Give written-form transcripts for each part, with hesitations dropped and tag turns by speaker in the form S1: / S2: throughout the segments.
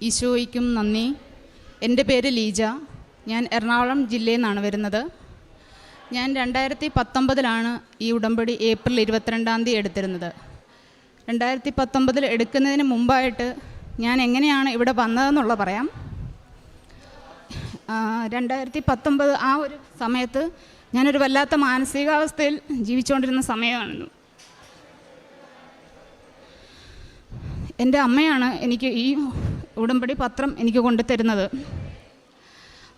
S1: ഈശോയ്ക്കും നന്ദി. എൻ്റെ പേര് ലീജ. ഞാൻ എറണാകുളം ജില്ലയിൽ നിന്നാണ് വരുന്നത്. ഞാൻ 2019 ഈ ഉടമ്പടി ഏപ്രിൽ 22 എടുത്തിരുന്നത്. 2019 എടുക്കുന്നതിന് മുമ്പായിട്ട് ഞാൻ എങ്ങനെയാണ് ഇവിടെ വന്നതെന്നുള്ള പറയാം. 2019 ആ ഒരു സമയത്ത് ഞാനൊരു വല്ലാത്ത മാനസികാവസ്ഥയിൽ ജീവിച്ചുകൊണ്ടിരുന്ന സമയമായിരുന്നു. എൻ്റെ അമ്മയാണ് എനിക്ക് ഈ ഉടമ്പടി പത്രം എനിക്ക് കൊണ്ടുതരുന്നത്.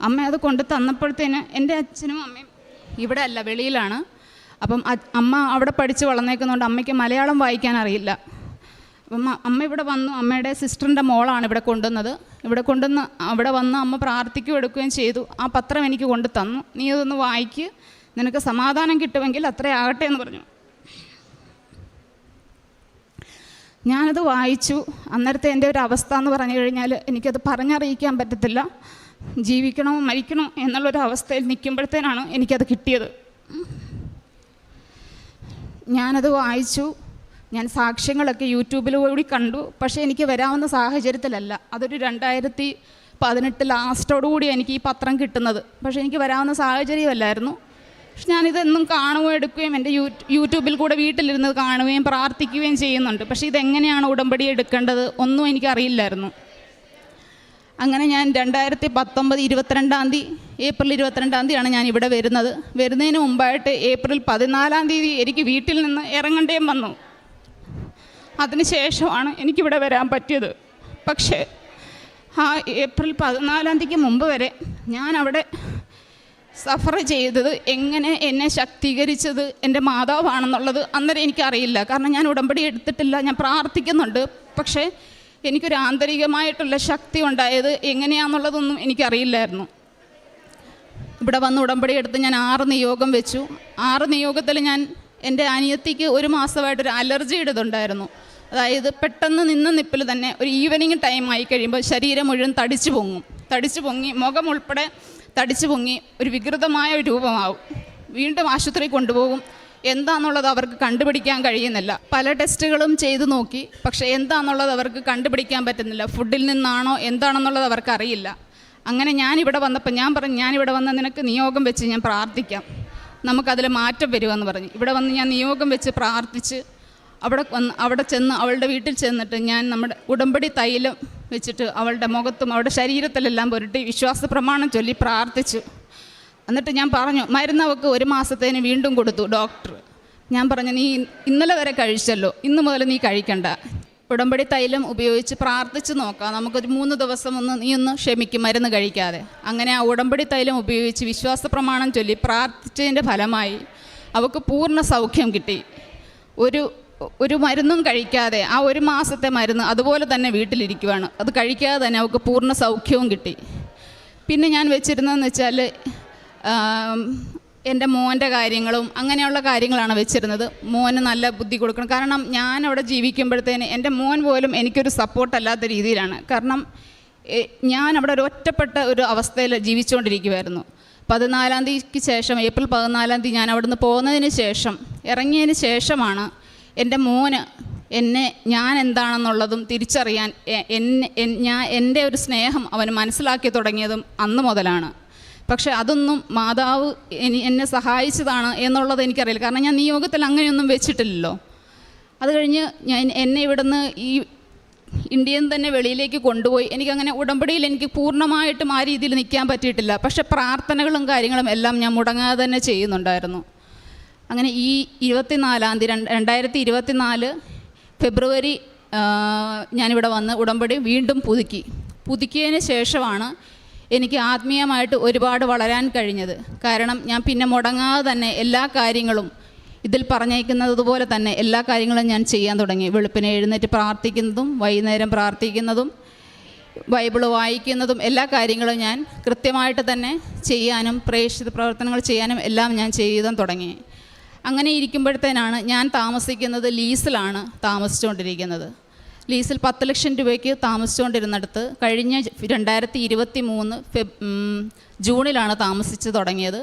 S1: അമ്മ അത് കൊണ്ടു തന്നപ്പോഴത്തേന് എൻ്റെ അച്ഛനും അമ്മയും ഇവിടെ അല്ല, വെളിയിലാണ്. അപ്പം അമ്മ അവിടെ പഠിച്ച് വളർന്നേക്കുന്നതുകൊണ്ട് അമ്മയ്ക്ക് മലയാളം വായിക്കാൻ അറിയില്ല. അപ്പം അമ്മ ഇവിടെ വന്നു. അമ്മയുടെ സിസ്റ്ററിൻ്റെ മോളാണ് ഇവിടെ കൊണ്ടുവന്നത്. അവിടെ വന്ന് അമ്മ പ്രാർത്ഥിക്കുകയും എടുക്കുകയും ചെയ്തു. ആ പത്രം എനിക്ക് കൊണ്ടു തന്നു. നീ അതൊന്ന് വായിക്ക്, നിനക്ക് സമാധാനം കിട്ടുമെങ്കിൽ അത്രയാകട്ടെ എന്ന് പറഞ്ഞു. ഞാനത് വായിച്ചു. അന്നേരത്തെ എൻ്റെ ഒരു അവസ്ഥ എന്ന് പറഞ്ഞു കഴിഞ്ഞാൽ എനിക്കത് പറഞ്ഞറിയിക്കാൻ പറ്റത്തില്ല. ജീവിക്കണോ മരിക്കണോ എന്നുള്ളൊരു അവസ്ഥയിൽ നിൽക്കുമ്പോഴത്തേനാണ് എനിക്കത് കിട്ടിയത്. ഞാനത് വായിച്ചു. ഞാൻ സാക്ഷ്യങ്ങളൊക്കെ യൂട്യൂബിലൂടെ കണ്ടു. പക്ഷേ എനിക്ക് വരാവുന്ന സാഹചര്യത്തിലല്ല. അതൊരു 2018 ലാസ്റ്റോടുകൂടി എനിക്ക് ഈ പത്രം കിട്ടുന്നത്. പക്ഷേ എനിക്ക് വരാവുന്ന സാഹചര്യമല്ലായിരുന്നു. പക്ഷെ ഞാനിതെന്നും കാണുകയും എടുക്കുകയും എൻ്റെ യൂട്യൂബിൽ കൂടെ വീട്ടിലിരുന്ന് കാണുകയും പ്രാർത്ഥിക്കുകയും ചെയ്യുന്നുണ്ട്. പക്ഷേ ഇതെങ്ങനെയാണ് ഉടമ്പടി എടുക്കേണ്ടത് ഒന്നും എനിക്കറിയില്ലായിരുന്നു. അങ്ങനെ ഞാൻ 2019 ഏപ്രിൽ 22 ഞാൻ ഇവിടെ വരുന്നത്. വരുന്നതിന് മുമ്പായിട്ട് ഏപ്രിൽ 14 എനിക്ക് വീട്ടിൽ നിന്ന് ഇറങ്ങേണ്ടേയും വന്നു. അതിനുശേഷമാണ് എനിക്കിവിടെ വരാൻ പറ്റിയത്. പക്ഷേ ആ ഏപ്രിൽ 14 മുമ്പ് വരെ ഞാൻ അവിടെ സഫർ ചെയ്തത്, എങ്ങനെ എന്നെ ശക്തീകരിച്ചത് എൻ്റെ മാതാവാണെന്നുള്ളത് അന്നേരം എനിക്കറിയില്ല. കാരണം ഞാൻ ഉടമ്പടി എടുത്തിട്ടില്ല. ഞാൻ പ്രാർത്ഥിക്കുന്നുണ്ട്. പക്ഷേ എനിക്കൊരു ആന്തരികമായിട്ടുള്ള ശക്തി ഉണ്ടായത് എങ്ങനെയാണെന്നുള്ളതൊന്നും എനിക്കറിയില്ലായിരുന്നു. ഇവിടെ വന്ന് ഉടമ്പടി എടുത്ത് ഞാൻ 6 നിയോഗം വെച്ചു. 6 നിയോഗത്തിൽ ഞാൻ എൻ്റെ അനിയത്തിക്ക് 1 മാസമായിട്ടൊരു അലർജിയുടെ ഇതുണ്ടായിരുന്നു. അതായത് പെട്ടെന്ന് നിന്ന നിപ്പിൽ തന്നെ ഒരു ഈവനിങ് ടൈം ആയി കഴിയുമ്പോൾ ശരീരം മുഴുവൻ തടിച്ചു പൊങ്ങി മുഖം ഉൾപ്പെടെ തടിച്ചു പൊങ്ങി ഒരു വികൃതമായ ഒരു രൂപമാവും. വീണ്ടും ആശുപത്രി കൊണ്ടുപോകും. എന്താണെന്നുള്ളത് അവർക്ക് കണ്ടുപിടിക്കാൻ കഴിയുന്നില്ല. പല ടെസ്റ്റുകളും ചെയ്തു നോക്കി. പക്ഷേ എന്താണെന്നുള്ളത് അവർക്ക് കണ്ടുപിടിക്കാൻ പറ്റുന്നില്ല. ഫുഡിൽ നിന്നാണോ എന്താണെന്നുള്ളത് അവർക്ക് അറിയില്ല. അങ്ങനെ ഞാനിവിടെ വന്നപ്പോൾ ഞാൻ പറഞ്ഞു, ഞാനിവിടെ വന്ന് നിനക്ക് നിയോഗം വെച്ച് ഞാൻ പ്രാർത്ഥിക്കാം, നമുക്കതിൽ മാറ്റം വരുമെന്ന് പറഞ്ഞു. ഇവിടെ വന്ന് ഞാൻ നിയോഗം വെച്ച് പ്രാർത്ഥിച്ച് അവിടെ ചെന്ന് അവളുടെ വീട്ടിൽ ചെന്നിട്ട് ഞാൻ നമ്മുടെ ഉടമ്പടി തൈലം വെച്ചിട്ട് അവളുടെ മുഖത്തും അവളുടെ ശരീരത്തിലെല്ലാം പുരട്ടി വിശ്വാസ പ്രമാണം ചൊല്ലി പ്രാർത്ഥിച്ചു. എന്നിട്ട് ഞാൻ പറഞ്ഞു, മരുന്ന് അവൾക്ക് 1 മാസത്തേന് വീണ്ടും കൊടുത്തു ഡോക്ടർ. ഞാൻ പറഞ്ഞു, നീ ഇന്നലെ വരെ കഴിച്ചല്ലോ, ഇന്ന് മുതൽ നീ കഴിക്കണ്ട. ഉടമ്പടി തൈലം ഉപയോഗിച്ച് പ്രാർത്ഥിച്ച് നോക്കാം, നമുക്കൊരു 3 ദിവസം നീ ഒന്ന് ക്ഷമിക്കും മരുന്ന് കഴിക്കാതെ. അങ്ങനെ ആ ഉടമ്പടി തൈലം ഉപയോഗിച്ച് വിശ്വാസ പ്രമാണം ചൊല്ലി പ്രാർത്ഥിച്ചതിൻ്റെ ഫലമായി അവൾക്ക് പൂർണ്ണ സൗഖ്യം കിട്ടി. ഒരു മരുന്നും കഴിക്കാതെ ആ 1 മാസത്തെ മരുന്ന് അതുപോലെ തന്നെ വീട്ടിലിരിക്കുവാണ്. അത് കഴിക്കാതെ തന്നെ അവൾക്ക് പൂർണ്ണ സൗഖ്യവും കിട്ടി. പിന്നെ ഞാൻ വെച്ചിരുന്നതെന്ന് വെച്ചാൽ എൻ്റെ മോൻ്റെ കാര്യങ്ങളും അങ്ങനെയുള്ള കാര്യങ്ങളാണ് വെച്ചിരുന്നത്. മോന് നല്ല ബുദ്ധി കൊടുക്കണം. കാരണം ഞാൻ അവിടെ ജീവിക്കുമ്പോഴത്തേന് എൻ്റെ മോൻ പോലും എനിക്കൊരു സപ്പോർട്ടല്ലാത്ത രീതിയിലാണ്. കാരണം ഞാൻ അവിടെ ഒരു ഒറ്റപ്പെട്ട ഒരു അവസ്ഥയിൽ ജീവിച്ചുകൊണ്ടിരിക്കുമായിരുന്നു. 14 ശേഷം ഏപ്രിൽ 14 ഞാൻ അവിടുന്ന് പോകുന്നതിന് ശേഷം ഇറങ്ങിയതിന് ശേഷമാണ് എൻ്റെ മോന് ഞാൻ എന്താണെന്നുള്ളതും തിരിച്ചറിയാൻ എൻ്റെ ഒരു സ്നേഹം അവന് മനസ്സിലാക്കി തുടങ്ങിയതും അന്ന് മുതലാണ്. പക്ഷേ അതൊന്നും മാതാവ് എന്നെ സഹായിച്ചതാണ് എന്നുള്ളത് എനിക്കറിയില്ല. കാരണം ഞാൻ നിയോഗത്തിൽ അങ്ങനെയൊന്നും വെച്ചിട്ടില്ലല്ലോ. അത് കഴിഞ്ഞ് എന്നെ ഇവിടുന്ന് ഈ ഇന്ത്യയിൽ തന്നെ വെളിയിലേക്ക് കൊണ്ടുപോയി. എനിക്കങ്ങനെ ഉടമ്പടിയിൽ എനിക്ക് പൂർണ്ണമായിട്ടും ആ രീതിയിൽ നിൽക്കാൻ പറ്റിയിട്ടില്ല. പക്ഷേ പ്രാർത്ഥനകളും കാര്യങ്ങളും എല്ലാം ഞാൻ മുടങ്ങാതെ തന്നെ ചെയ്യുന്നുണ്ടായിരുന്നു. അങ്ങനെ ഈ 2024 ഫെബ്രുവരി ഞാനിവിടെ വന്ന് ഉടമ്പടി വീണ്ടും പുതുക്കിയതിന് ശേഷമാണ് എനിക്ക് ആത്മീയമായിട്ട് ഒരുപാട് വളരാൻ കഴിഞ്ഞത്. കാരണം ഞാൻ പിന്നെ മുടങ്ങാതെ തന്നെ എല്ലാ കാര്യങ്ങളും ഇതിൽ പറഞ്ഞേക്കുന്നതുപോലെ തന്നെ എല്ലാ കാര്യങ്ങളും ഞാൻ ചെയ്യാൻ തുടങ്ങി. വെളുപ്പിനെ എഴുന്നേറ്റ് പ്രാർത്ഥിക്കുന്നതും വൈകുന്നേരം പ്രാർത്ഥിക്കുന്നതും ബൈബിള് വായിക്കുന്നതും എല്ലാ കാര്യങ്ങളും ഞാൻ കൃത്യമായിട്ട് തന്നെ ചെയ്യാനും പ്രേക്ഷിത പ്രവർത്തനങ്ങൾ ചെയ്യാനും എല്ലാം ഞാൻ ചെയ്യാൻ തുടങ്ങി. അങ്ങനെ ഇരിക്കുമ്പോഴത്തേനാണ് ഞാൻ താമസിക്കുന്നത് ലീസിലാണ് താമസിച്ചുകൊണ്ടിരിക്കുന്നത്. ലീസിൽ 10 ലക്ഷം രൂപയ്ക്ക് താമസിച്ചുകൊണ്ടിരുന്നിടത്ത് കഴിഞ്ഞ 2023 ജൂണിലാണ് താമസിച്ച് തുടങ്ങിയത്.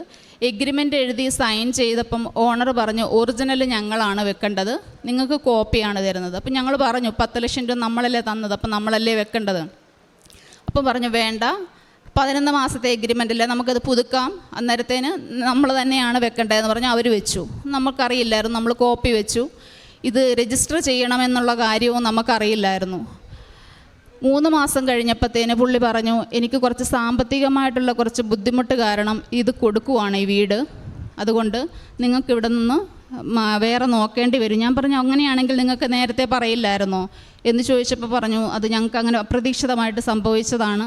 S1: എഗ്രിമെൻ്റ് എഴുതി സൈൻ ചെയ്തപ്പം ഓണർ പറഞ്ഞു, ഒറിജിനൽ ഞങ്ങളാണ് വെക്കേണ്ടത്, നിങ്ങൾക്ക് കോപ്പിയാണ് തരുന്നത്. അപ്പം ഞങ്ങൾ പറഞ്ഞു 10 ലക്ഷം രൂപ നമ്മളല്ലേ തന്നത്, അപ്പം നമ്മളല്ലേ വെക്കേണ്ടത്. അപ്പം പറഞ്ഞു വേണ്ട, 11 മാസത്തെ എഗ്രിമെൻ്റല്ലേ, നമുക്കത് പുതുക്കാം, അന്നേരത്തേന് നമ്മൾ തന്നെയാണ് വെക്കേണ്ടതെന്ന് പറഞ്ഞ് അവർ വെച്ചു. നമുക്കറിയില്ലായിരുന്നു, നമ്മൾ കോപ്പി വെച്ചു. ഇത് രജിസ്റ്റർ ചെയ്യണമെന്നുള്ള കാര്യവും നമുക്കറിയില്ലായിരുന്നു. 3 മാസം കഴിഞ്ഞപ്പോഴത്തേന് പുള്ളി പറഞ്ഞു, എനിക്ക് കുറച്ച് സാമ്പത്തികമായിട്ടുള്ള കുറച്ച് ബുദ്ധിമുട്ട് കാരണം ഇത് കൊടുക്കുവാണ് ഈ വീട്, അതുകൊണ്ട് നിങ്ങൾക്ക് ഇവിടെ നിന്ന് വേറെ നോക്കേണ്ടി വരും. ഞാൻ പറഞ്ഞു, അങ്ങനെയാണെങ്കിൽ നിങ്ങൾക്ക് നേരത്തെ പറയില്ലായിരുന്നോ എന്ന് ചോദിച്ചപ്പോൾ പറഞ്ഞു, അത് ഞങ്ങൾക്ക് അങ്ങനെ അപ്രതീക്ഷിതമായിട്ട് സംഭവിച്ചതാണ്,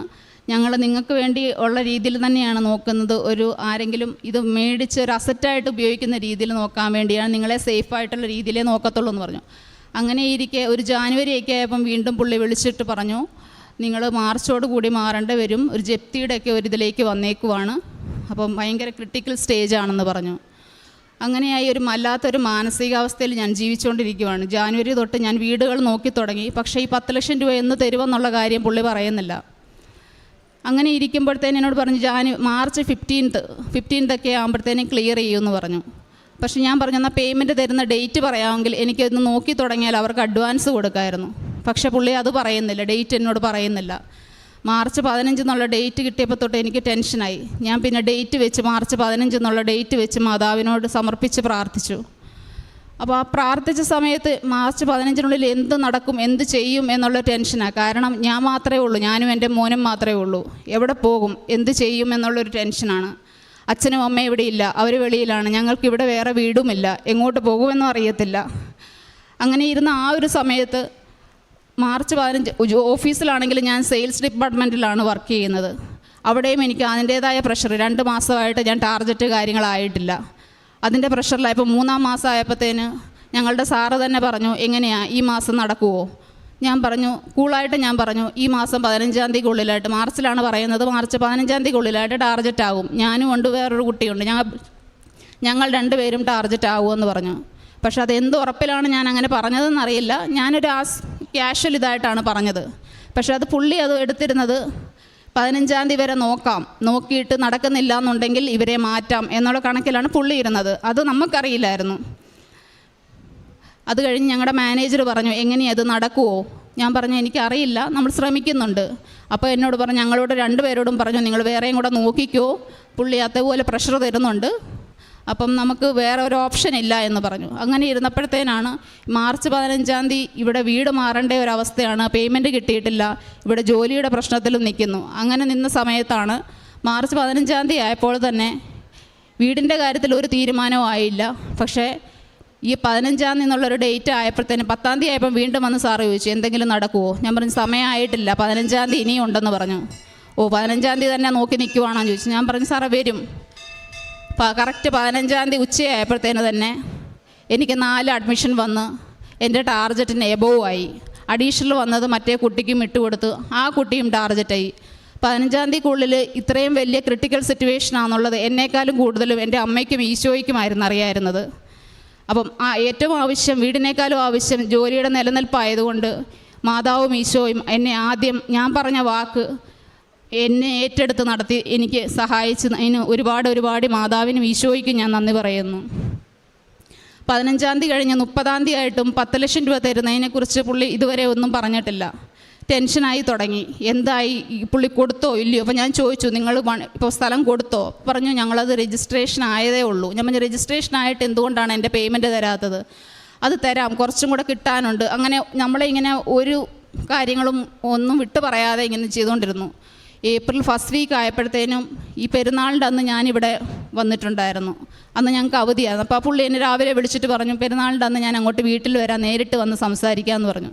S1: ഞങ്ങൾ നിങ്ങൾക്ക് വേണ്ടി ഉള്ള രീതിയിൽ തന്നെയാണ് നോക്കുന്നത്, ആരെങ്കിലും ഇത് മേടിച്ച് ഒരു അസറ്റായിട്ട് ഉപയോഗിക്കുന്ന രീതിയിൽ നോക്കാൻ വേണ്ടിയാണ്, നിങ്ങളെ സേഫായിട്ടുള്ള രീതിയിലേ നോക്കത്തുള്ളൂ എന്ന് പറഞ്ഞു. അങ്ങനെ ഇരിക്കെ ഒരു ജാനുവരി ഒക്കെ ആയപ്പം വീണ്ടും പുള്ളി വിളിച്ചിട്ട് പറഞ്ഞു, നിങ്ങൾ മാർച്ചോട് കൂടി മാറേണ്ടി വരും, ഒരു ജപ്തിയുടെയൊക്കെ ഒരു ഇതിലേക്ക് വന്നേക്കുവാണ്, അപ്പം ഭയങ്കര ക്രിട്ടിക്കൽ സ്റ്റേജാണെന്ന് പറഞ്ഞു. അങ്ങനെയായി വല്ലാത്തൊരു മാനസികാവസ്ഥയിൽ ഞാൻ ജീവിച്ചുകൊണ്ടിരിക്കുകയാണ്. ജാനുവരി തൊട്ട് ഞാൻ വീടുകൾ നോക്കി തുടങ്ങി. പക്ഷേ ഈ 10 ലക്ഷം രൂപ എന്ന് തരുമെന്നുള്ള കാര്യം പുള്ളി പറയുന്നില്ല. അങ്ങനെ ഇരിക്കുമ്പോഴത്തേനും എന്നോട് പറഞ്ഞു, മാർച്ച് 15th ഒക്കെ ആകുമ്പോഴത്തേനും ക്ലിയർ ചെയ്യുമെന്ന് പറഞ്ഞു. പക്ഷെ ഞാൻ പറഞ്ഞു, എന്നാൽ പേയ്മെൻറ്റ് തരുന്ന ഡേറ്റ് പറയാമെങ്കിൽ എനിക്കൊന്ന് നോക്കി തുടങ്ങിയാൽ അവർക്ക് അഡ്വാൻസ് കൊടുക്കാമായിരുന്നു. പക്ഷേ പുള്ളി അത് പറയുന്നില്ല, ഡേറ്റ് എന്നോട് പറയുന്നില്ല. മാർച്ച് 15 എന്നുള്ള ഡേറ്റ് കിട്ടിയപ്പോൾ തൊട്ട് എനിക്ക് ടെൻഷനായി. ഞാൻ പിന്നെ ഡേറ്റ് വെച്ച് മാർച്ച് 15 എന്നുള്ള ഡേറ്റ് വെച്ച് മാതാവിനോട് സമർപ്പിച്ച് പ്രാർത്ഥിച്ചു. അപ്പോൾ ആ പ്രാർത്ഥിച്ച സമയത്ത് മാർച്ച് 15-നുള്ളിൽ എന്ത് നടക്കും, എന്ത് ചെയ്യും എന്നുള്ള ടെൻഷനാണ്. കാരണം ഞാൻ മാത്രമേ ഉള്ളൂ, ഞാനും എൻ്റെ മോനും മാത്രമേ ഉള്ളൂ. എവിടെ പോകും, എന്ത് ചെയ്യും എന്നുള്ളൊരു ടെൻഷനാണ്. അച്ഛനും അമ്മയും ഇവിടെ ഇല്ല, അവർ വെളിയിലാണ്, ഞങ്ങൾക്കിവിടെ വേറെ വീടുമില്ല, എങ്ങോട്ട് പോകുമെന്നും അറിയത്തില്ല. അങ്ങനെ ഇരുന്ന ആ ഒരു സമയത്ത് മാർച്ച് 15 ഓഫീസിലാണെങ്കിൽ ഞാൻ സെയിൽസ് ഡിപ്പാർട്ട്മെൻറ്റിലാണ് വർക്ക് ചെയ്യുന്നത്. അവിടെയും എനിക്ക് അതിൻ്റേതായ പ്രഷർ, 2 മാസമായിട്ട് ഞാൻ ടാർഗറ്റ് കാര്യങ്ങളായിട്ടില്ല, അതിൻ്റെ പ്രഷറിലായപ്പോൾ 3-ാം മാസം ആയപ്പോഴത്തേന് ഞങ്ങളുടെ സാറ് തന്നെ പറഞ്ഞു, എങ്ങനെയാണ് ഈ മാസം നടക്കുമോ? ഞാൻ പറഞ്ഞു, കൂളായിട്ട് ഞാൻ പറഞ്ഞു, ഈ മാസം 15-ാം തീയതിക്കുള്ളിലായിട്ട്, മാർച്ചിലാണ് പറയുന്നത്, മാർച്ച് 15-ാം തീയതിക്കുള്ളിലായിട്ട് ടാർഗറ്റ് ആകും, ഞാനും ഉണ്ട്, വേറൊരു കുട്ടിയുണ്ട്, ഞങ്ങൾ 2 പേരും ടാർഗറ്റ് ആകുമെന്ന് പറഞ്ഞു. പക്ഷെ അതെന്ത് ഉറപ്പിലാണ് ഞാൻ അങ്ങനെ പറഞ്ഞതെന്നറിയില്ല. ഞാനൊരു ക്യാഷ്വൽ ഇതായിട്ടാണ് പറഞ്ഞത്. പക്ഷെ അത് പുള്ളി അത് എടുത്തിരുന്നത് 15-ാം തീയതി വരെ നോക്കാം, നോക്കിയിട്ട് നടക്കുന്നില്ല എന്നുണ്ടെങ്കിൽ ഇവരെ മാറ്റാം എന്നുള്ള കണക്കിലാണ് പുള്ളി ഇരുന്നത്. അത് നമുക്കറിയില്ലായിരുന്നു. അത് കഴിഞ്ഞ് ഞങ്ങളുടെ മാനേജർ പറഞ്ഞു, എങ്ങനെയാണ് അത് നടക്കുമോ? ഞാൻ പറഞ്ഞു, എനിക്കറിയില്ല, നമ്മൾ ശ്രമിക്കുന്നുണ്ട്. അപ്പോൾ എന്നോട് പറഞ്ഞു, ഞങ്ങളോട് 2 പേരോടും പറഞ്ഞു, നിങ്ങൾ വേറെയും കൂടെ നോക്കിക്കോ, പുള്ളി അതേപോലെ പ്രഷർ തരുന്നുണ്ട്, അപ്പം നമുക്ക് വേറെ ഒരു ഓപ്ഷൻ ഇല്ല എന്ന് പറഞ്ഞു. അങ്ങനെ ഇരുന്നപ്പോഴത്തേനാണ് മാർച്ച് 15-ാം തീയതി ഇവിടെ വീട് മാറേണ്ട ഒരവസ്ഥയാണ്, പേയ്മെൻറ്റ് കിട്ടിയിട്ടില്ല, ഇവിടെ ജോലിയുടെ പ്രശ്നത്തിലും നിൽക്കുന്നു. അങ്ങനെ നിന്ന സമയത്താണ് മാർച്ച് 15-ാം തീയതി ആയപ്പോൾ തന്നെ വീടിൻ്റെ കാര്യത്തിൽ ഒരു തീരുമാനവും ആയില്ല. പക്ഷേ ഈ 15-ാം തീയതി എന്നുള്ളൊരു ഡേറ്റ് ആയപ്പോഴത്തേനും 10-ാം തീയതി ആയപ്പോൾ വീണ്ടും വന്ന് സാറ് ചോദിച്ചു, എന്തെങ്കിലും നടക്കുമോ? ഞാൻ പറഞ്ഞു, സമയമായിട്ടില്ല, 15-ാം തീയതി ഇനിയും ഉണ്ടെന്ന് പറഞ്ഞു. 15-ാം തീയതി തന്നെ നോക്കി നിൽക്കുവാണോ ചോദിച്ചു. ഞാൻ പറഞ്ഞു, സാറേ വരും. കറക്റ്റ് 15-ാം തീയതി ഉച്ചയായപ്പോഴത്തേന് തന്നെ എനിക്ക് 4 അഡ്മിഷൻ വന്ന് എൻ്റെ ടാർഗറ്റിന് എബോവ് ആയി. അഡീഷണൽ വന്നത് മറ്റേ കുട്ടിക്കും ഇട്ടുകൊടുത്തു, ആ കുട്ടിയും ടാർഗറ്റായി. 15-ാം തീയതിക്കുള്ളിൽ ഇത്രയും വലിയ ക്രിട്ടിക്കൽ സിറ്റുവേഷനാണെന്നുള്ളത് എന്നേക്കാളും കൂടുതലും എൻ്റെ അമ്മയ്ക്കും ഈശോയ്ക്കുമായിരുന്നു അറിയാമായിരുന്നത്. അപ്പം ഏറ്റവും ആവശ്യം, വീടിനേക്കാളും ആവശ്യം ജോലിയുടെ നിലനിൽപ്പായതുകൊണ്ട് മാതാവും ഈശോയും എന്നെ ആദ്യം ഞാൻ പറഞ്ഞ വാക്ക് എന്നെ ഏറ്റെടുത്ത് നടത്തി എനിക്ക് സഹായിച്ചതിന് ഒരുപാട് മാതാവിനും ഈശോയ്ക്കും ഞാൻ നന്ദി പറയുന്നു. 15-ാം തീയതി കഴിഞ്ഞ് 30-ാം തീയതി ആയിട്ടും 10 ലക്ഷം രൂപ തരുന്നതിനെക്കുറിച്ച് പുള്ളി ഇതുവരെ ഒന്നും പറഞ്ഞിട്ടില്ല. ടെൻഷനായി തുടങ്ങി, എന്തായി, പുള്ളി കൊടുത്തോ ഇല്ലയോ? അപ്പോൾ ഞാൻ ചോദിച്ചു, നിങ്ങൾ ഇപ്പോൾ സ്ഥലം കൊടുത്തോ? പറഞ്ഞു, ഞങ്ങളത് രജിസ്ട്രേഷൻ ആയതേ ഉള്ളൂ. ഞാൻ പറഞ്ഞു, രജിസ്ട്രേഷൻ ആയിട്ട് എന്തുകൊണ്ടാണ് എൻ്റെ പേയ്മെൻറ്റ് തരാത്തത്? അത് തരാം, കുറച്ചും കൂടെ കിട്ടാനുണ്ട്. അങ്ങനെ നമ്മളെ ഇങ്ങനെ ഒരു കാര്യങ്ങളും ഒന്നും വിട്ടു പറയാതെ ഇങ്ങനെ ചെയ്തുകൊണ്ടിരുന്നു. ഏപ്രിൽ ഫസ്റ്റ് വീക്ക് ആയപ്പോഴത്തേനും ഈ പെരുന്നാളിൻ്റെ അന്ന് ഞാനിവിടെ വന്നിട്ടുണ്ടായിരുന്നു. അന്ന് ഞങ്ങൾക്ക് അവധിയായിരുന്നു. അപ്പോൾ ആ പുള്ളി എന്നെ രാവിലെ വിളിച്ചിട്ട് പറഞ്ഞു, പെരുന്നാളിൻ്റെ അന്ന് ഞാൻ അങ്ങോട്ട് വീട്ടിൽ വരാം, നേരിട്ട് വന്ന് സംസാരിക്കാമെന്ന് പറഞ്ഞു.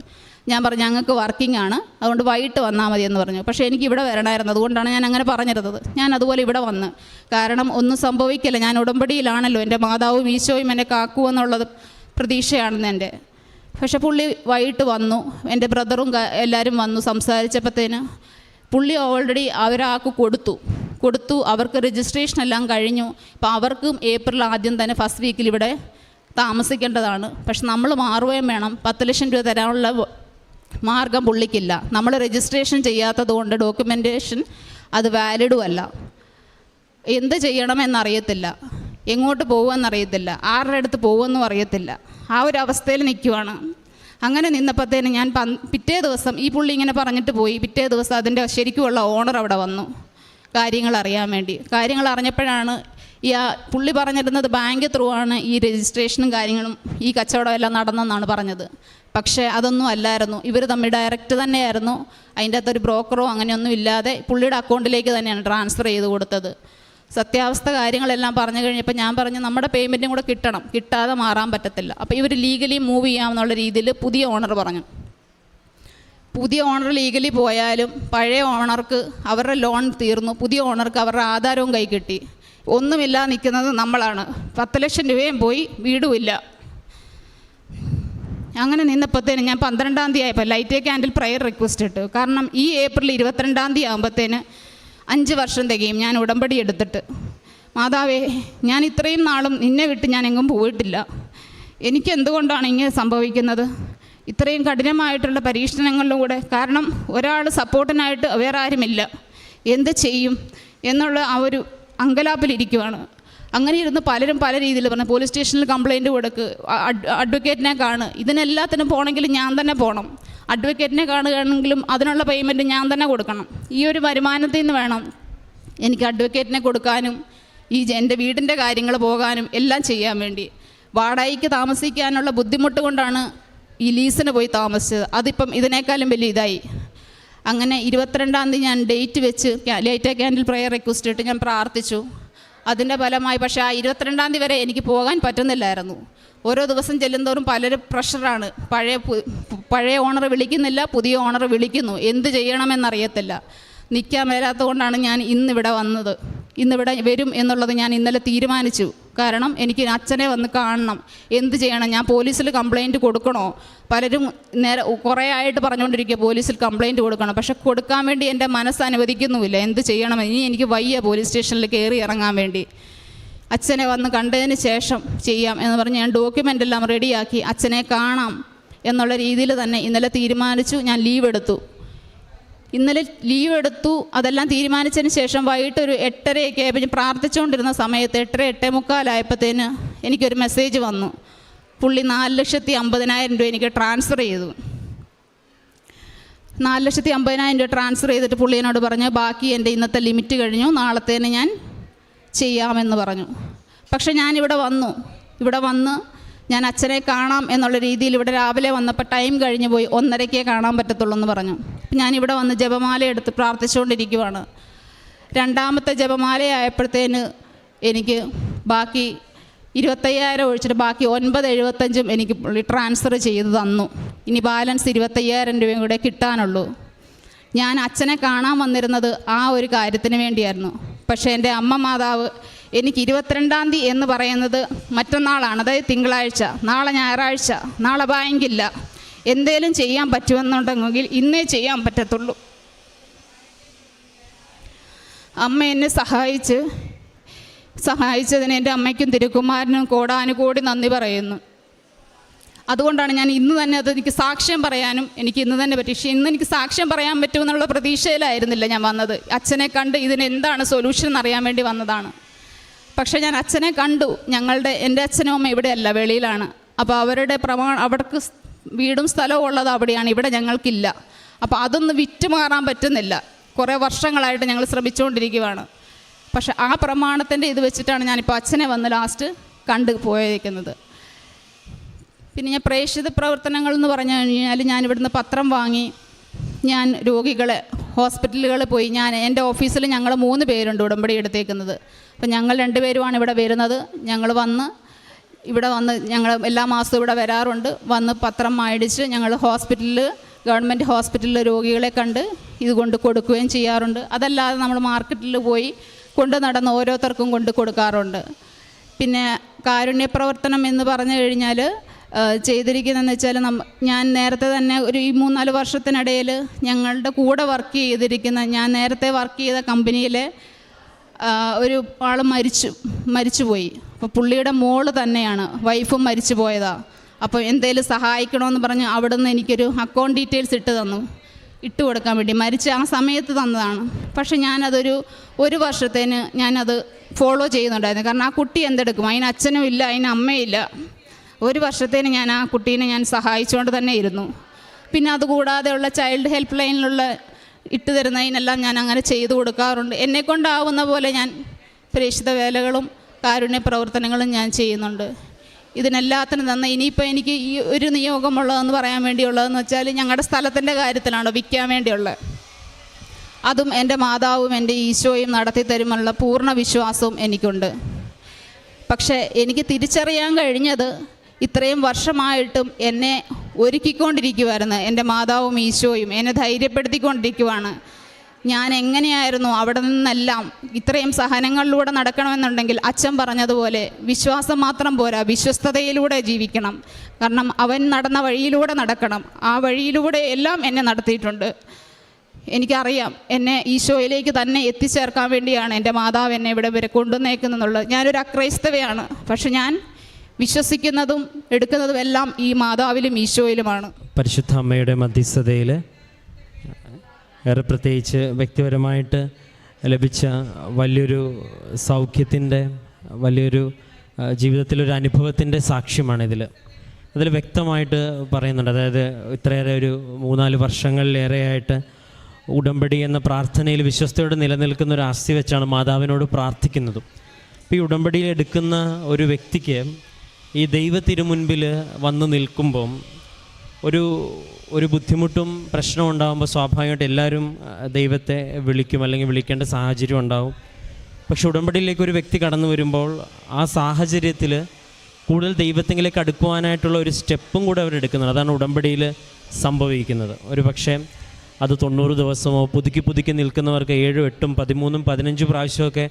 S1: ഞാൻ പറഞ്ഞു, ഞങ്ങൾക്ക് വർക്കിംഗ് ആണ്, അതുകൊണ്ട് വൈകിട്ട് വന്നാൽ മതി എന്ന് പറഞ്ഞു. പക്ഷേ എനിക്ക് ഇവിടെ വരണമായിരുന്നു, അതുകൊണ്ടാണ് ഞാൻ അങ്ങനെ പറഞ്ഞിരുന്നത്. ഞാൻ അതുപോലെ ഇവിടെ വന്ന്, കാരണം ഒന്നും സംഭവിക്കില്ല, ഞാൻ ഉടമ്പടിയിലാണല്ലോ, എൻ്റെ മാതാവും ഈശോയും എന്നെ കാക്കുമെന്നുള്ളത് പ്രതീക്ഷയാണെന്ന് എൻ്റെ. പക്ഷേ പുള്ളി വൈകിട്ട് വന്നു, എൻ്റെ ബ്രദറും എല്ലാവരും വന്നു. സംസാരിച്ചപ്പോഴത്തേന് പുള്ളി ഓൾറെഡി അവരാൾക്ക് കൊടുത്തു, അവർക്ക് രജിസ്ട്രേഷൻ എല്ലാം കഴിഞ്ഞു. അപ്പോൾ അവർക്കും ഏപ്രിൽ ആദ്യം തന്നെ ഫസ്റ്റ് വീക്കിൽ ഇവിടെ താമസിക്കേണ്ടതാണ്. പക്ഷെ നമ്മൾ മാറുകയും വേണം. 10 ലക്ഷം രൂപ തരാനുള്ള മാർഗം പുള്ളിക്കില്ല. നമ്മൾ രജിസ്ട്രേഷൻ ചെയ്യാത്തത് കൊണ്ട് ഡോക്യുമെൻറ്റേഷൻ അത് വാലിഡും അല്ല. എന്ത് ചെയ്യണമെന്നറിയത്തില്ല, എങ്ങോട്ട് പോകുമെന്നറിയത്തില്ല, ആരുടെ അടുത്ത് പോകുമെന്നും അറിയത്തില്ല. ആ ഒരു അവസ്ഥയിൽ നിൽക്കുവാണ്. അങ്ങനെ നിന്നപ്പോഴത്തേന് ഞാൻ പിറ്റേ ദിവസം ഈ പുള്ളി ഇങ്ങനെ പറഞ്ഞിട്ട് പോയി. പിറ്റേ ദിവസം അതിൻ്റെ ശരിക്കുമുള്ള ഓണർ അവിടെ വന്നു കാര്യങ്ങൾ അറിയാൻ വേണ്ടി. കാര്യങ്ങൾ അറിഞ്ഞപ്പോഴാണ് പുള്ളി പറഞ്ഞിരുന്നത് ബാങ്ക് ത്രൂ ആണ് ഈ രജിസ്ട്രേഷനും കാര്യങ്ങളും ഈ കച്ചവടം എല്ലാം നടന്നെന്നാണ് പറഞ്ഞത്. പക്ഷേ അതൊന്നും അല്ലായിരുന്നു. ഇവർ തമ്മിൽ ഡയറക്റ്റ് തന്നെയായിരുന്നു. അതിൻ്റെ അകത്തൊരു ബ്രോക്കറോ അങ്ങനെയൊന്നും ഇല്ലാതെ പുള്ളിയുടെ അക്കൗണ്ടിലേക്ക് തന്നെയാണ് ട്രാൻസ്ഫർ ചെയ്ത് കൊടുത്തത്. സത്യാവസ്ഥ കാര്യങ്ങളെല്ലാം പറഞ്ഞു കഴിഞ്ഞപ്പോൾ ഞാൻ പറഞ്ഞു നമ്മുടെ പേയ്മെൻറ്റും കൂടെ കിട്ടണം, കിട്ടാതെ മാറാൻ പറ്റത്തില്ല. അപ്പോൾ ഇവർ ലീഗലി മൂവ് ചെയ്യാമെന്നുള്ള രീതിയിൽ പുതിയ ഓണർ പറഞ്ഞു. പുതിയ ഓണർ ലീഗലി പോയാലും പഴയ ഓണർക്ക് അവരുടെ ലോൺ തീർന്നു, പുതിയ ഓണർക്ക് അവരുടെ ആധാരവും കൈ കിട്ടി. ഒന്നുമില്ലാതെ നിൽക്കുന്നത് നമ്മളാണ്. 10 ലക്ഷം രൂപയും പോയി, വീടുമില്ല. അങ്ങനെ നിന്നപ്പോഴത്തേന് ഞാൻ 12-ാം തീയതി ആയപ്പോൾ ലൈറ്റ് ക്യാൻഡിൽ പ്രയർ റിക്വസ്റ്റ് ഇട്ടു. കാരണം ഈ ഏപ്രിൽ 22-ാം തീയതി ആകുമ്പോഴത്തേന് 5 വർഷം തികയും ഞാൻ ഉടമ്പടി എടുത്തിട്ട്. മാതാവേ, ഞാൻ ഇത്രയും നാളും നിന്നെ വിട്ട് ഞാൻ എങ്ങും പോയിട്ടില്ല. എനിക്ക് എന്തുകൊണ്ടാണ് ഇങ്ങനെ സംഭവിക്കുന്നത്? ഇത്രയും കഠിനമായിട്ടുള്ള പരീക്ഷണങ്ങളിലൂടെ, കാരണം ഒരാൾ സപ്പോർട്ടിനായിട്ട് വേറെ ആരുമില്ല, എന്ത് ചെയ്യും എന്നുള്ള ആ ഒരു അങ്കലാപ്പിലിരിക്കുവാണ്. അങ്ങനെ ഇരുന്ന് പലരും പല രീതിയിൽ പറഞ്ഞു. പോലീസ് സ്റ്റേഷനിൽ കംപ്ലയിൻറ്റ് കൊടുക്ക്, അഡ്വക്കേറ്റിനെ കാണ്, ഇതിനെല്ലാത്തിനും പോകണമെങ്കിൽ ഞാൻ തന്നെ പോകണം. അഡ്വക്കേറ്റിനെ കാണുകയാണെങ്കിലും അതിനുള്ള പേയ്മെൻറ്റ് ഞാൻ തന്നെ കൊടുക്കണം. ഈ ഒരു വരുമാനത്തിൽ നിന്ന് വേണം എനിക്ക് അഡ്വക്കേറ്റിനെ കൊടുക്കാനും എൻ്റെ വീടിൻ്റെ കാര്യങ്ങൾ പോകാനും എല്ലാം ചെയ്യാൻ വേണ്ടി. വാടകയ്ക്ക് താമസിക്കാനുള്ള ബുദ്ധിമുട്ട് കൊണ്ടാണ് ഈ ലീസിന് പോയി താമസിച്ചത്. അതിപ്പം ഇതിനേക്കാളും വലിയ ഇതായി. അങ്ങനെ 22-ാം തീയതി ഞാൻ ഡേറ്റ് വെച്ച് ലൈറ്റ് ക്യാൻഡിൽ പ്രയർ റിക്വസ്റ്റ് ഇട്ട് ഞാൻ പ്രാർത്ഥിച്ചു. അതിൻ്റെ ഫലമായി പക്ഷേ ആ 22-ാം തീയതി വരെ എനിക്ക് പോകാൻ പറ്റുന്നില്ലായിരുന്നു. ഓരോ ദിവസം ചെല്ലുന്തോറും പലരും പ്രഷറാണ്. പഴയ ഓണർ വിളിക്കുന്നില്ല, പുതിയ ഓണർ വിളിക്കുന്നു. എന്ത് ചെയ്യണമെന്നറിയത്തില്ല. നിൽക്കാൻ മേലാത്തത് കൊണ്ടാണ് ഞാൻ ഇന്നിവിടെ വന്നത്. ഇന്നിവിടെ വരും എന്നുള്ളത് ഞാൻ ഇന്നലെ തീരുമാനിച്ചു. കാരണം എനിക്ക് അച്ഛനെ വന്ന് കാണണം. എന്ത് ചെയ്യണം? ഞാൻ പോലീസിൽ കംപ്ലയിൻറ്റ് കൊടുക്കണോ? പലരും കുറേ ആയിട്ട് പറഞ്ഞുകൊണ്ടിരിക്കുക പോലീസിൽ കംപ്ലയിൻറ്റ് കൊടുക്കണം. പക്ഷെ കൊടുക്കാൻ വേണ്ടി എൻ്റെ മനസ്സ് അനുവദിക്കുന്നുമില്ല. എന്ത് ചെയ്യണം? ഇനി എനിക്ക് വയ്യ പോലീസ് സ്റ്റേഷനിൽ കയറി ഇറങ്ങാൻ വേണ്ടി. അച്ഛനെ വന്ന് കണ്ടതിന് ശേഷം ചെയ്യാം എന്ന് പറഞ്ഞ് ഞാൻ ഡോക്യുമെൻ്റ് എല്ലാം റെഡിയാക്കി അച്ഛനെ കാണാം എന്നുള്ള രീതിയിൽ തന്നെ ഇന്നലെ തീരുമാനിച്ചു. ഞാൻ ലീവ് എടുത്തു. അതെല്ലാം തീരുമാനിച്ചതിന് ശേഷം വൈകിട്ട് ഒരു 8:30 ആയപ്പോൾ പ്രാർത്ഥിച്ചുകൊണ്ടിരുന്ന സമയത്ത് 8:45 ആയപ്പോഴത്തേന് എനിക്കൊരു മെസ്സേജ് വന്നു. പുള്ളി 4,50,000 രൂപ എനിക്ക് ട്രാൻസ്ഫർ ചെയ്തു. 4,50,000 രൂപ ട്രാൻസ്ഫർ ചെയ്തിട്ട് പുള്ളി എന്നോട് പറഞ്ഞു, ബാക്കി എൻ്റെ ഇന്നത്തെ ലിമിറ്റ് കഴിഞ്ഞു, നാളത്തേന് ഞാൻ ചെയ്യാമെന്ന് പറഞ്ഞു. പക്ഷെ ഞാനിവിടെ വന്ന് ഞാൻ അച്ഛനെ കാണാം എന്നുള്ള രീതിയിൽ ഇവിടെ രാവിലെ വന്നപ്പോൾ ടൈം കഴിഞ്ഞു പോയി, 1:30 കാണാൻ പറ്റത്തുള്ളൂ എന്ന് പറഞ്ഞു. അപ്പം ഞാനിവിടെ വന്ന് ജപമാല എടുത്ത് പ്രാർത്ഥിച്ചുകൊണ്ടിരിക്കുവാണ്. 2ാമത്തെ ജപമാലയായപ്പോഴത്തേന് എനിക്ക് ബാക്കി 25,000 ഒഴിച്ചിട്ട് ബാക്കി 9,75 എനിക്ക് ട്രാൻസ്ഫർ ചെയ്ത് തന്നു. ഇനി ബാലൻസ് 25,000 രൂപയും കൂടെ കിട്ടാനുള്ളൂ. ഞാൻ അച്ഛനെ കാണാൻ വന്നിരുന്നത് ആ ഒരു കാര്യത്തിന് വേണ്ടിയായിരുന്നു. പക്ഷേ എൻ്റെ അമ്മ മാതാവ് എനിക്ക് 22-ാം തീയതി എന്ന് പറയുന്നത് മറ്റന്നാളാണ്, അതായത് തിങ്കളാഴ്ച, നാളെ ഞായറാഴ്ച, നാളെ ബാങ്കില്ല, എന്തേലും ചെയ്യാൻ പറ്റുമെന്നുണ്ടെങ്കിൽ ഇന്നേ ചെയ്യാൻ പറ്റത്തുള്ളൂ. അമ്മ എന്നെ സഹായിച്ചതിന് എൻ്റെ അമ്മയ്ക്കും തിരുക്കുമാരനും കോടാനുകോടി നന്ദി പറയുന്നു. അതുകൊണ്ടാണ് ഞാൻ ഇന്ന് തന്നെ എനിക്ക് സാക്ഷ്യം പറയാനും എനിക്ക് ഇന്ന് തന്നെ പറ്റി. പക്ഷേ ഇന്ന് എനിക്ക് സാക്ഷ്യം പറയാൻ പറ്റുമെന്നുള്ള പ്രതീക്ഷയിലായിരുന്നില്ല ഞാൻ വന്നത്. അച്ഛനെ കണ്ട് ഇതിന് എന്താണ് സൊല്യൂഷൻ എന്നറിയാൻ വേണ്ടി വന്നതാണ്. പക്ഷേ ഞാൻ അച്ഛനെ കണ്ടു. എൻ്റെ അച്ഛനും അമ്മ ഇവിടെയല്ല, വെളിയിലാണ്. അപ്പോൾ അവരുടെ അവർക്ക് വീടും സ്ഥലവും ഉള്ളത് അവിടെയാണ്, ഇവിടെ ഞങ്ങൾക്കില്ല. അപ്പോൾ അതൊന്ന് വിറ്റ് മാറാൻ പറ്റുന്നില്ല. കുറേ വർഷങ്ങളായിട്ട് ഞങ്ങൾ ശ്രമിച്ചുകൊണ്ടിരിക്കുകയാണ്. പക്ഷെ ആ പ്രമാണത്തിൻ്റെ ഇത് വെച്ചിട്ടാണ് ഞാനിപ്പോൾ അച്ഛനെ വന്ന് ലാസ്റ്റ് കണ്ടു പോയിരിക്കുന്നത്. പിന്നെ ഞാൻ പ്രേക്ഷിത പ്രവർത്തനങ്ങൾ എന്ന് പറഞ്ഞു കഴിഞ്ഞാൽ ഞാനിവിടുന്ന് പത്രം വാങ്ങി, ഞാൻ രോഗികളെ ഹോസ്പിറ്റലുകളിൽ പോയി, എൻ്റെ ഓഫീസിൽ ഞങ്ങൾ 3 പേരുണ്ട് ഉടമ്പടി എടുത്തേക്കുന്നത്. അപ്പം ഞങ്ങൾ 2 പേരുമാണ് ഇവിടെ വരുന്നത്. ഇവിടെ വന്ന് ഞങ്ങൾ എല്ലാ മാസവും ഇവിടെ വരാറുണ്ട്. വന്ന് പത്രം മേടിച്ച് ഞങ്ങൾ ഗവൺമെൻറ് ഹോസ്പിറ്റലിൽ രോഗികളെ കണ്ട് ഇതുകൊണ്ട് കൊടുക്കുകയും ചെയ്യാറുണ്ട്. അതല്ലാതെ നമ്മൾ മാർക്കറ്റിൽ പോയി കൊണ്ട് നടന്ന് ഓരോരുത്തർക്കും കൊണ്ട് കൊടുക്കാറുണ്ട്. പിന്നെ കാരുണ്യ പ്രവർത്തനം എന്ന് പറഞ്ഞു കഴിഞ്ഞാൽ ചെയ്തിരിക്കുന്നതെന്ന് വെച്ചാൽ ഞാൻ നേരത്തെ തന്നെ ഒരു 3-4 വർഷത്തിനിടയിൽ ഞങ്ങളുടെ കൂടെ വർക്ക് ചെയ്തിരിക്കുന്ന, ഞാൻ നേരത്തെ വർക്ക് ചെയ്ത കമ്പനിയിലെ ഒരു ആൾ മരിച്ചുപോയി. അപ്പോൾ പുള്ളിയുടെ മോള് തന്നെയാണ്, വൈഫും മരിച്ചു പോയതാണ്. അപ്പോൾ എന്തേലും സഹായിക്കണമെന്ന് പറഞ്ഞ് അവിടുന്ന് എനിക്കൊരു അക്കൗണ്ട് ഡീറ്റെയിൽസ് ഇട്ട് കൊടുക്കാൻ വേണ്ടി മരിച്ച ആ സമയത്ത് തന്നതാണ്. പക്ഷെ ഒരു വർഷത്തേന് ഞാനത് ഫോളോ ചെയ്യുന്നുണ്ടായിരുന്നു. കാരണം ആ കുട്ടി എന്തെടുക്കും, അതിന് അച്ഛനും ഇല്ല, അതിന് അമ്മയില്ല. 1 വർഷത്തേന് ഞാൻ ആ കുട്ടീനെ ഞാൻ സഹായിച്ചുകൊണ്ട് തന്നെ ഇരുന്നു. പിന്നെ അതുകൂടാതെയുള്ള ചൈൽഡ് ഹെൽപ്പ് ലൈനിലുള്ള ഇട്ട് തരുന്നതിനെല്ലാം ഞാൻ അങ്ങനെ ചെയ്തു കൊടുക്കാറുണ്ട്. എന്നെക്കൊണ്ടാവുന്ന പോലെ ഞാൻ പ്രേക്ഷിത വേലകളും കാരുണ്യ പ്രവർത്തനങ്ങളും ഞാൻ ചെയ്യുന്നുണ്ട്. ഇതിനെല്ലാത്തിനും തന്നെ ഇനിയിപ്പോൾ എനിക്ക് ഈ ഒരു നിയോഗമുള്ളതെന്ന് പറയാൻ വേണ്ടിയുള്ളതെന്ന് വെച്ചാൽ ഞങ്ങളുടെ സ്ഥലത്തിൻ്റെ കാര്യത്തിലാണ് വിൽക്കാൻ വേണ്ടിയുള്ളത്. അതും എൻ്റെ മാതാവും എൻ്റെ ഈശോയും നടത്തി തരുമുള്ള പൂർണ്ണ വിശ്വാസവും എനിക്കുണ്ട്. പക്ഷേ എനിക്ക് തിരിച്ചറിയാൻ കഴിഞ്ഞത് ഇത്രയും വർഷമായിട്ടും എന്നെ ഒരുക്കിക്കൊണ്ടിരിക്കുമായിരുന്നു എൻ്റെ മാതാവും ഈശോയും എന്നെ ധൈര്യപ്പെടുത്തിക്കൊണ്ടിരിക്കുവാണ്. ഞാൻ എങ്ങനെയായിരുന്നു അവിടെ നിന്നെല്ലാം ഇത്രയും സഹനങ്ങളിലൂടെ നടക്കണമെന്നുണ്ടെങ്കിൽ അച്ഛൻ പറഞ്ഞതുപോലെ വിശ്വാസം മാത്രം പോരാ, വിശ്വസ്തതയിലൂടെ ജീവിക്കണം. കാരണം അവൻ നടന്ന വഴിയിലൂടെ നടക്കണം. ആ വഴിയിലൂടെ എല്ലാം എന്നെ നടത്തിയിട്ടുണ്ട്. എനിക്കറിയാം എന്നെ ഈശോയിലേക്ക് തന്നെ എത്തിച്ചേർക്കാൻ വേണ്ടിയാണ് എൻ്റെ മാതാവ് എന്നെ ഇവിടെ വരെ കൊണ്ടുവന്നേക്കുന്നുള്ളത്. ഞാനൊരു അക്രൈസ്തവയാണ്, പക്ഷെ ഞാൻ വിശ്വസിക്കുന്നതും എടുക്കുന്നതും എല്ലാം ഈ മാതാവിലും ഈശോയിലുമാണ്.
S2: പരിശുദ്ധ അമ്മയുടെ മധ്യസ്ഥതയിൽ ഏറെ പ്രത്യേകിച്ച് വ്യക്തിപരമായിട്ട് ലഭിച്ച വലിയൊരു സൗഖ്യത്തിൻ്റെ വലിയൊരു ജീവിതത്തിലൊരു അനുഭവത്തിൻ്റെ സാക്ഷ്യമാണിതിൽ. അതിൽ വ്യക്തമായിട്ട് പറയുന്നുണ്ട്. അതായത് ഇത്രയേറെ ഒരു 3-4 വർഷങ്ങളിലേറെയായിട്ട് ഉടമ്പടി എന്ന പ്രാർത്ഥനയിൽ വിശ്വസ്തയോടെ നിലനിൽക്കുന്ന ഒരു ആസ്തി വെച്ചാണ് മാതാവിനോട് പ്രാർത്ഥിക്കുന്നതും. അപ്പോൾ ഈ ഉടമ്പടിയിൽ എടുക്കുന്ന ഒരു വ്യക്തിക്ക് ഈ ദൈവത്തിരുമുൻപിൽ വന്ന് നിൽക്കുമ്പം ഒരു ബുദ്ധിമുട്ടും പ്രശ്നവും ഉണ്ടാകുമ്പോൾ സ്വാഭാവികമായിട്ട് എല്ലാവരും ദൈവത്തെ വിളിക്കും, അല്ലെങ്കിൽ വിളിക്കേണ്ട സാഹചര്യം ഉണ്ടാവും. പക്ഷെ ഉടമ്പടിയിലേക്ക് ഒരു വ്യക്തി കടന്നു വരുമ്പോൾ ആ സാഹചര്യത്തിൽ കൂടുതൽ ദൈവത്തിലേക്ക് അടുക്കുവാനായിട്ടുള്ള ഒരു സ്റ്റെപ്പും കൂടെ അവരെടുക്കുന്നുണ്ട്. അതാണ് ഉടമ്പടിയിൽ സംഭവിക്കുന്നത്. ഒരു പക്ഷേ അത് 90 ദിവസമോ പുതുക്കി നിൽക്കുന്നവർക്ക് 7, 8, 13, 15 പ്രാവശ്യമൊക്കെ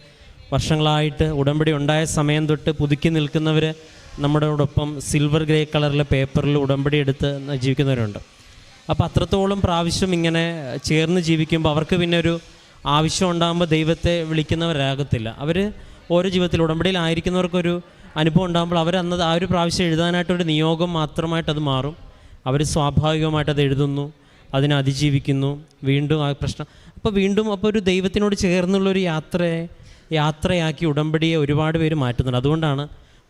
S2: വർഷങ്ങളായിട്ട് ഉടമ്പടി ഉണ്ടായ സമയം തൊട്ട് പുതുക്കി നിൽക്കുന്നവർ നമ്മളോടൊപ്പം സിൽവർ ഗ്രേ കളറിലെ പേപ്പറിൽ ഉടമ്പടി എടുത്ത് ജീവിക്കുന്നവരുണ്ട്. അപ്പോൾ അത്രത്തോളം പ്രാവശ്യം ഇങ്ങനെ ചേർന്ന് ജീവിക്കുമ്പോൾ അവർക്ക് പിന്നെ ഒരു ആവശ്യം ഉണ്ടാകുമ്പോൾ ദൈവത്തെ വിളിക്കുന്നവരാകത്തില്ല. അവർ ഓരോ ജീവിതത്തിൽ ഉടമ്പടിയിലായിരിക്കുന്നവർക്കൊരു അനുഭവം ഉണ്ടാകുമ്പോൾ അവർ ആ ഒരു പ്രാവശ്യം എഴുതാനായിട്ടൊരു നിയോഗം മാത്രമായിട്ടത് മാറും. അവർ സ്വാഭാവികമായിട്ടത് എഴുതുന്നു, അതിനെ അതിജീവിക്കുന്നു, വീണ്ടും ആ പ്രശ്നം അപ്പോൾ ഒരു ദൈവത്തിനോട് ചേർന്നുള്ളൊരു യാത്രയാക്കി ഉടമ്പടിയെ ഒരുപാട് പേര് മാറ്റുന്നുണ്ട്. അതുകൊണ്ടാണ്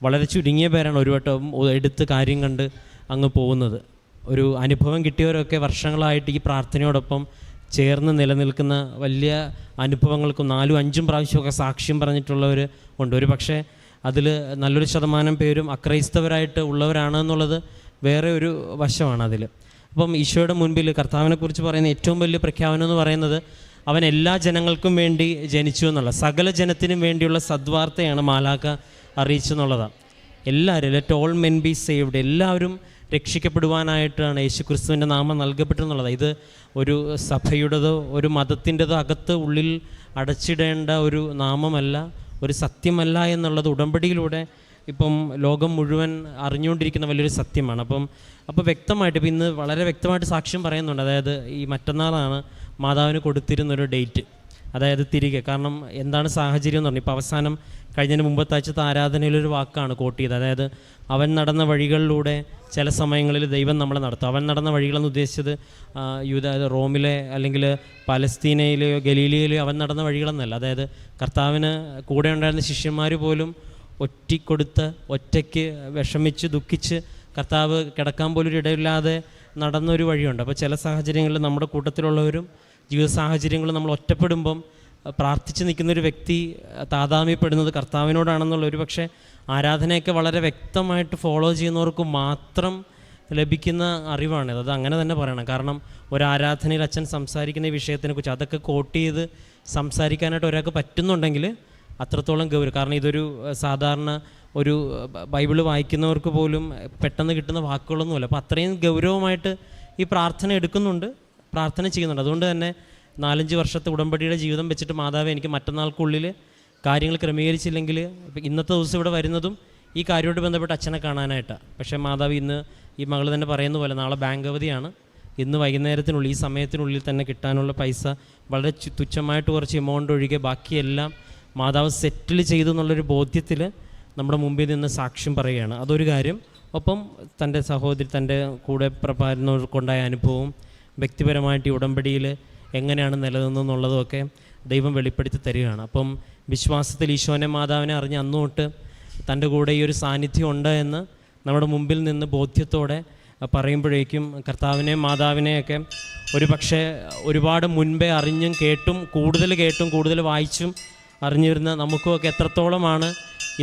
S2: വളരെ ചുരുങ്ങിയ പേരാണ് ഒരു വട്ടം എടുത്ത് കാര്യം കണ്ട് അങ്ങ് പോകുന്നത്. ഒരു അനുഭവം കിട്ടിയവരൊക്കെ വർഷങ്ങളായിട്ട് ഈ പ്രാർത്ഥനയോടൊപ്പം ചേർന്ന് നിലനിൽക്കുന്ന വലിയ അനുഭവങ്ങൾക്കും 4-5 പ്രാവശ്യമൊക്കെ സാക്ഷ്യം പറഞ്ഞിട്ടുള്ളവർ ഉണ്ട്. ഒരു പക്ഷേ അതിൽ നല്ലൊരു ശതമാനം പേരും അക്രൈസ്തവരായിട്ട് ഉള്ളവരാണ് എന്നുള്ളത് വേറെ ഒരു വശമാണ് അതിൽ. അപ്പം ഈശോയുടെ മുൻപിൽ കർത്താവിനെക്കുറിച്ച് പറയുന്ന ഏറ്റവും വലിയ പ്രഖ്യാപനം എന്ന് പറയുന്നത് അവൻ എല്ലാ ജനങ്ങൾക്കും വേണ്ടി ജനിച്ചു എന്നുള്ള, സകല ജനത്തിനും വേണ്ടിയുള്ള സദ്വാർത്തയാണ് മാലാഖ അറിയിച്ചെന്നുള്ളതാണ്. എല്ലാവരും, let all men B saved, എല്ലാവരും രക്ഷിക്കപ്പെടുവാനായിട്ടാണ് യേശുക്രിസ്തുവിൻ്റെ നാമം നൽകപ്പെട്ടെന്നുള്ളത്. ഇത് ഒരു സഭയുടേതോ ഒരു മതത്തിൻ്റെതോ അകത്ത് ഉള്ളിൽ അടച്ചിടേണ്ട ഒരു നാമമല്ല, ഒരു സത്യമല്ല എന്നുള്ളത് ഉടമ്പടിയിലൂടെ ഇപ്പം ലോകം മുഴുവൻ അറിഞ്ഞുകൊണ്ടിരിക്കുന്ന വലിയൊരു സത്യമാണ്. അപ്പോൾ വ്യക്തമായിട്ട് ഇപ്പം ഇന്ന് വളരെ വ്യക്തമായിട്ട് സാക്ഷ്യം പറയുന്നുണ്ട്. അതായത് ഈ മറ്റന്നാളാണ് മാതാവിന് കൊടുത്തിരുന്നൊരു ഡേറ്റ്, അതായത് തിരികെ. കാരണം എന്താണ് സാഹചര്യം എന്ന് പറഞ്ഞു, ഇപ്പോൾ അവസാനം കഴിഞ്ഞതിന് മുമ്പത്താഴ്ചത്തെ ആരാധനയിലൊരു വാക്കാണ് കോട്ട് ചെയ്തത്. അതായത് അവൻ നടന്ന വഴികളിലൂടെ ചില സമയങ്ങളിൽ ദൈവം നമ്മളെ നടത്തും. അവൻ നടന്ന വഴികളെന്ന് ഉദ്ദേശിച്ചത് റോമിലെ അല്ലെങ്കിൽ പലസ്തീനയിലെയോ ഗലീലയിലെയോ അവൻ നടന്ന വഴികളെന്നല്ല. അതായത് കർത്താവിന് കൂടെ ഉണ്ടായിരുന്ന ശിഷ്യന്മാർ പോലും ഒറ്റിക്കൊടുത്ത് ഒറ്റയ്ക്ക് വിഷമിച്ച് ദുഃഖിച്ച് കർത്താവ് കിടക്കാൻ പോലൊരു ഇടയില്ലാതെ നടന്നൊരു വഴിയുണ്ട്. അപ്പോൾ ചില സാഹചര്യങ്ങളിൽ നമ്മുടെ കൂട്ടത്തിലുള്ളവരും ജീവിത സാഹചര്യങ്ങളും നമ്മൾ ഒറ്റപ്പെടുമ്പം പ്രാർത്ഥിച്ച് നിൽക്കുന്നൊരു വ്യക്തി താതാമ്യപ്പെടുന്നത് കർത്താവിനോടാണെന്നുള്ള ഒരു പക്ഷേ ആരാധനയൊക്കെ വളരെ വ്യക്തമായിട്ട് ഫോളോ ചെയ്യുന്നവർക്ക് മാത്രം ലഭിക്കുന്ന അറിവാണിത്. അത് അങ്ങനെ തന്നെ പറയണം. കാരണം ഒരു ആരാധനയിൽ അച്ഛൻ സംസാരിക്കുന്ന ഈ വിഷയത്തിനെക്കുറിച്ച് അതൊക്കെ കോട്ട് ചെയ്ത് സംസാരിക്കാനായിട്ട് ഒരാൾക്ക് പറ്റുന്നുണ്ടെങ്കിൽ അത്രത്തോളം ഗൗരവം. കാരണം ഇതൊരു സാധാരണ ഒരു ബൈബിള് വായിക്കുന്നവർക്ക് പോലും പെട്ടെന്ന് കിട്ടുന്ന വാക്കുകളൊന്നുമല്ല. അപ്പോൾ അത്രയും ഗൗരവമായിട്ട് ഈ പ്രാർത്ഥന എടുക്കുന്നുണ്ട്, പ്രാർത്ഥന ചെയ്യുന്നുണ്ട്. അതുകൊണ്ട് തന്നെ 4-5 വർഷത്തെ ഉടമ്പടിയുടെ ജീവിതം വെച്ചിട്ട് മാതാവേ എനിക്ക് മറ്റന്നാൾക്കുള്ളിൽ കാര്യങ്ങൾ ക്രമീകരിച്ചില്ലെങ്കിൽ ഇന്നത്തെ ദിവസം ഇവിടെ വരുന്നതും ഈ കാര്യമായിട്ട് ബന്ധപ്പെട്ട് അച്ഛനെ കാണാനായിട്ടാണ്. പക്ഷേ മാതാവ് ഇന്ന് ഈ മകൾ തന്നെ പറയുന്ന പോലെ നാളെ ബാങ്ക് അവധിയാണ്, ഇന്ന് വൈകുന്നേരത്തിനുള്ളിൽ ഈ സമയത്തിനുള്ളിൽ തന്നെ കിട്ടാനുള്ള പൈസ വളരെ തുച്ഛമായിട്ട് കുറച്ച് എമൗണ്ട് ഒഴികെ ബാക്കിയെല്ലാം മാതാവ് സെറ്റിൽ ചെയ്തു എന്നുള്ളൊരു ബോധ്യത്തിൽ നമ്മുടെ മുമ്പിൽ നിന്ന് സാക്ഷ്യം പറയുകയാണ്. അതൊരു കാര്യം. ഒപ്പം തൻ്റെ സഹോദരി, തൻ്റെ കൂടെ പ്രഭാരുന്നവർക്കുണ്ടായ അനുഭവവും വ്യക്തിപരമായിട്ട് ഈ ഉടമ്പടിയിൽ എങ്ങനെയാണ് നിലനിന്നുള്ളതുമൊക്കെ ദൈവം വെളിപ്പെടുത്തി തരികയാണ്. അപ്പം വിശ്വാസത്തിൽ ഈശോനെ മാതാവിനെ അറിഞ്ഞ് അന്നു തൊട്ട് തൻ്റെ കൂടെ ഈ ഒരു സാന്നിധ്യം ഉണ്ട് എന്ന് നമ്മുടെ മുമ്പിൽ നിന്ന് ബോധ്യത്തോടെ പറയുമ്പോഴേക്കും കർത്താവിനെയും മാതാവിനെയൊക്കെ ഒരു പക്ഷേ ഒരുപാട് മുൻപേ അറിഞ്ഞും കേട്ടും കൂടുതൽ വായിച്ചും അറിഞ്ഞിരുന്ന നമുക്കുമൊക്കെ എത്രത്തോളമാണ്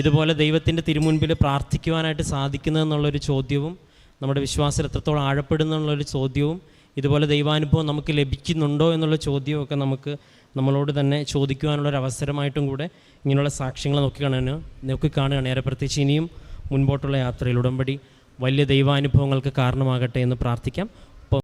S2: ഇതുപോലെ ദൈവത്തിൻ്റെ തിരുമുൻപിൽ പ്രാർത്ഥിക്കുവാനായിട്ട് സാധിക്കുന്നതെന്നുള്ളൊരു ചോദ്യവും, നമ്മുടെ വിശ്വാസം എത്രത്തോളം ആഴപ്പെടുന്നുള്ളൊരു ചോദ്യവും, ഇതുപോലെ ദൈവാനുഭവം നമുക്ക് ലഭിക്കുന്നുണ്ടോ എന്നുള്ള ചോദ്യമൊക്കെ നമ്മളോട് തന്നെ ചോദിക്കുവാനുള്ളൊരു അവസരമായിട്ടും കൂടെ ഇങ്ങനെയുള്ള സാക്ഷ്യങ്ങൾ നോക്കിക്കാണുകയാണ്. ഏറെ പ്രത്യേകിച്ച് ഇനിയും മുൻപോട്ടുള്ള യാത്രയിൽ ഉടമ്പടി വലിയ ദൈവാനുഭവങ്ങൾക്ക് കാരണമാകട്ടെ എന്ന് പ്രാർത്ഥിക്കാം.